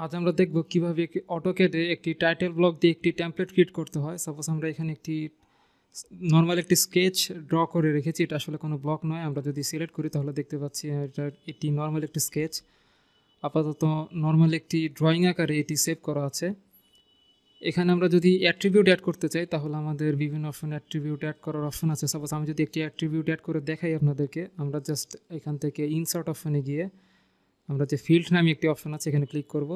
আজ আমরা দেখব কিভাবে অটোক্যাডে একটি টাইটেল ব্লক দিয়ে একটি টেমপ্লেট ক্রিয়েট করতে হয়। সাপোজ আমরা এখানে একটি নর্মাল একটি স্কেচ ড্র করে রেখেছি, এটা আসলে কোনো ব্লক নয়। আমরা যদি সিলেক্ট করি তাহলে দেখতে পাচ্ছি এটি নর্মাল একটি স্কেচ। আপাতত নর্মাল একটি ড্রয়িং আকারে এটি সেভ করা আছে। এখানে আমরা যদি অ্যাট্রিবিউট অ্যাড করতে চাই তাহলে আমাদের বিভিন্ন অপশন অ্যাট্রিবিউট অ্যাড করার অপশন আছে। সাপোজ আমি যদি একটি অ্যাট্রিবিউট অ্যাড করে দেখাই আপনাদেরকে, আমরা জাস্ট এখান থেকে ইনসার্ট অপশনে গিয়ে আমরা যে ফিল্ড নামে একটি অপশন আছে এখানে ক্লিক করব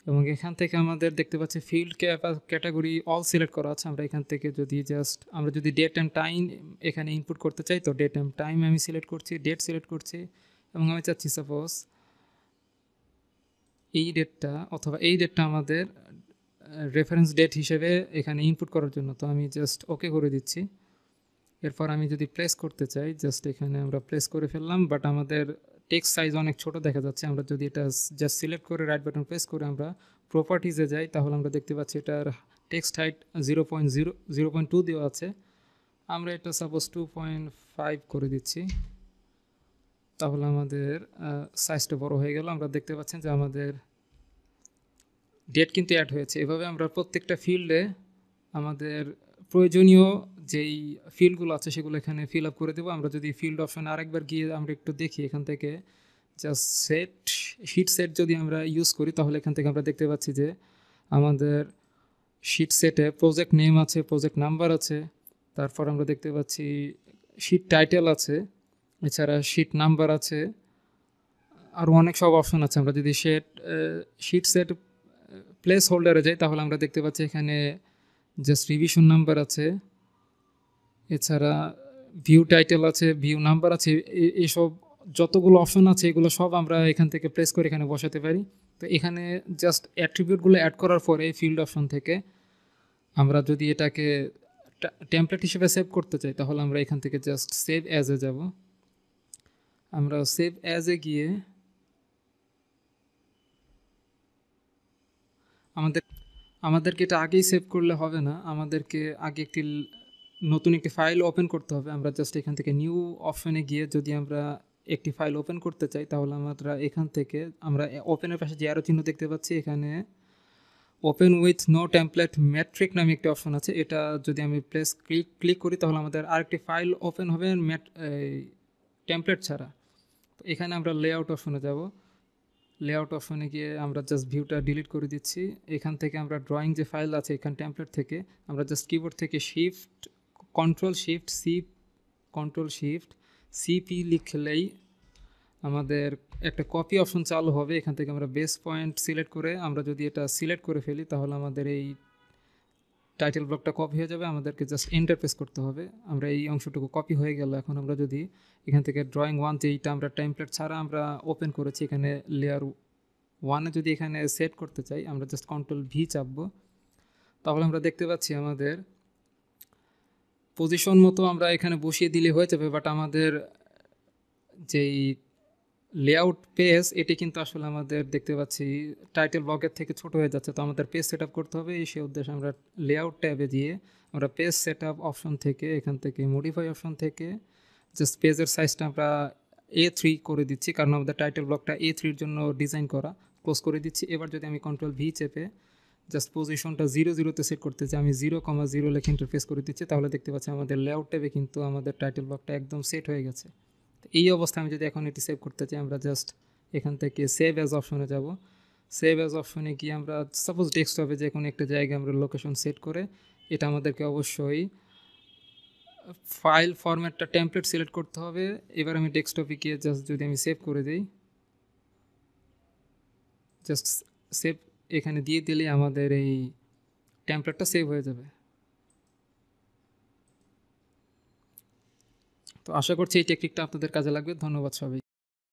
এবং এখান থেকে আমাদের দেখতে পাচ্ছি ফিল্ড ক্যাটাগরি অল সিলেক্ট করা আছে। আমরা এখান থেকে আমরা যদি ডেট অ্যান্ড টাইম এখানে ইনপুট করতে চাই তো ডেট অ্যান্ড টাইম আমি সিলেক্ট করছি, ডেট সিলেক্ট করছি এবং আমি চাচ্ছি সাপোজ এই ডেটটা আমাদের রেফারেন্স ডেট হিসেবে এখানে ইনপুট করার জন্য। তো আমি জাস্ট ওকে করে দিচ্ছি। এরপর আমি যদি প্লেস করতে চাই জাস্ট এখানে আমরা প্লেস করে ফেললাম, বাট আমাদের টেক্সট সাইজ অনেক ছোট দেখা যাচ্ছে। আমরা যদি এটা জাস্ট সিলেক্ট করে রাইট বাটন প্রেস করে আমরা প্রপার্টিজে যাই তাহলে আমরা দেখতে পাচ্ছি এটার টেক্সট হাইট 0.2 দেওয়া আছে। আমরা এটা সাপোজ 2.5 করে দিচ্ছি, তাহলে আমাদের সাইজটা বড় হয়ে গেল। আমরা দেখতে পাচ্ছেন যে আমাদের ডেট কিন্তু অ্যাড হয়েছে। এভাবে আমরা প্রত্যেকটা ফিল্ডে আমাদের প্রয়োজনীয় যেই ফিল্ডগুলো আছে সেগুলো এখানে ফিল আপ করে দেবো। আমরা যদি ফিল্ড অপশানে আরেকবার গিয়ে আমরা একটু দেখি, এখান থেকে জাস্ট শিট সেট যদি আমরা ইউজ করি তাহলে এখান থেকে আমরা দেখতে পাচ্ছি যে আমাদের শিট সেটে প্রজেক্ট নেম আছে, প্রজেক্ট নাম্বার আছে, তারপর আমরা দেখতে পাচ্ছি শিট টাইটেল আছে, এছাড়া শিট নাম্বার আছে, আরও অনেক সব অপশন আছে। আমরা যদি শিট সেট প্লেস হোল্ডারে যাই তাহলে আমরা দেখতে পাচ্ছি এখানে জাস্ট রিভিশন নাম্বার আছে, এছাড়া ভিউ টাইটেল আছে, ভিউ নাম্বার আছে। এসব যতগুলো অপশন আছে এগুলো সব আমরা এখান থেকে প্লেস করে এখানে বসাতে পারি। তো এখানে জাস্ট অ্যাট্রিবিউটগুলো অ্যাড করার পরে ফিল্ড অপশন থেকে আমরা যদি এটাকে টেমপ্লেট হিসেবে সেভ করতে চাই তাহলে আমরা এখান থেকে জাস্ট সেভ অ্যাজে যাব। আমরা সেভ অ্যাজে গিয়ে আমাদেরকে এটা আগেই সেভ করলে হবে না, আমাদেরকে আগে নতুন একটি ফাইল ওপেন করতে হবে। আমরা জাস্ট এখান থেকে নিউ অপশনে গিয়ে যদি আমরা একটি ফাইল ওপেন করতে চাই তাহলে আমরা এখান থেকে আমরা ওপেনের পাশে যে অ্যারো চিহ্ন দেখতে পাচ্ছি এখানে open with no template metric নামে একটি অপশন আছে। এটা যদি আমি ক্লিক করি তাহলে আমাদের আরেকটি ফাইল ওপেন হবে টেমপ্লেট ছাড়া। তো এখানে আমরা লেআউট অপশনে যাব। লেআউট অপশনে গিয়ে আমরা জাস্ট ভিউটা ডিলিট করে দিচ্ছি। এখান থেকে আমরা ড্রয়িং যে ফাইল আছে এখানে টেমপ্লেট থেকে আমরা জাস্ট কিবোর্ড থেকে কন্ট্রোল শিফট সিপি লিখলেই আমাদের একটা কপি অপশন চালু হবে। এখান থেকে আমরা বেস পয়েন্ট সিলেক্ট করে আমরা যদি এটা সিলেক্ট করে ফেলি তাহলে আমাদের এই টাইটেল ব্লকটা কপি হয়ে যাবে। আমাদেরকে জাস্ট এন্টার প্রেস করতে হবে। আমরা এই অংশটুকু কপি হয়ে গেল। এখন আমরা যদি এখান থেকে ড্রয়িং 1 যেইটা আমরা টেমপ্লেট ছাড়া আমরা ওপেন করেছি এখানে লেয়ার 1-এ যদি এখানে সেট করতে চাই আমরা জাস্ট কন্ট্রোল ভি চাপবো, তাহলে আমরা দেখতে পাচ্ছি আমাদের পজিশন মতো আমরা এখানে বসিয়ে দিলে হয়ে যাবে। বাট আমাদের যেই লেআউট পেজ এটি কিন্তু আসলে আমাদের দেখতে পাচ্ছি টাইটেল ব্লকের থেকে ছোট হয়ে যাচ্ছে। তো আমাদের পেজ সেট আপ করতে হবে। সেই উদ্দেশ্যে আমরা লেআউট ট্যাবে দিয়ে আমরা পেজ সেট আপ অপশন থেকে এখান থেকে মডিফাই অপশন থেকে জাস্ট পেজের সাইজটা আমরা A3 করে দিচ্ছি, কারণ আমাদের টাইটেল ব্লকটা A3-র জন্য ডিজাইন করা। ক্লোজ করে দিচ্ছি। এবার যদি আমি কন্ট্রোল ভি চেপে জাস্ট পজিশনটা 0-0-তে সেট করতে চাই, আমি 0,0 লেখে ইন্টারফেস করে দিচ্ছি, তাহলে দেখতে পাচ্ছি আমাদের লেআউট ট্যাবে কিন্তু আমাদের টাইটেল ব্লকটা একদম সেট হয়ে গেছে। এই অবস্থায় আমি যদি এখন এটি সেভ করতে চাই আমরা জাস্ট এখান থেকে সেভ অ্যাজ অপশনে যাব। সেভ অ্যাজ অপশনে গিয়ে আমরা সাপোজ ডেস্কটপে যে কোনো একটা জায়গায় আমরা লোকেশন সেট করে এটা আমাদেরকে অবশ্যই ফাইল ফরম্যাটটা টেমপ্লেট সিলেক্ট করতে হবে। এবার আমি ডেস্কটপে গিয়ে জাস্ট যদি আমি সেভ করে দিই, জাস্ট সেভ এখানে দিয়ে দিলেই আমাদের এই টেমপ্লেটটা সেভ হয়ে যাবে। তো আশা করছি এই টেকনিকটা আপনাদের কাজে লাগবে। ধন্যবাদ সবাই।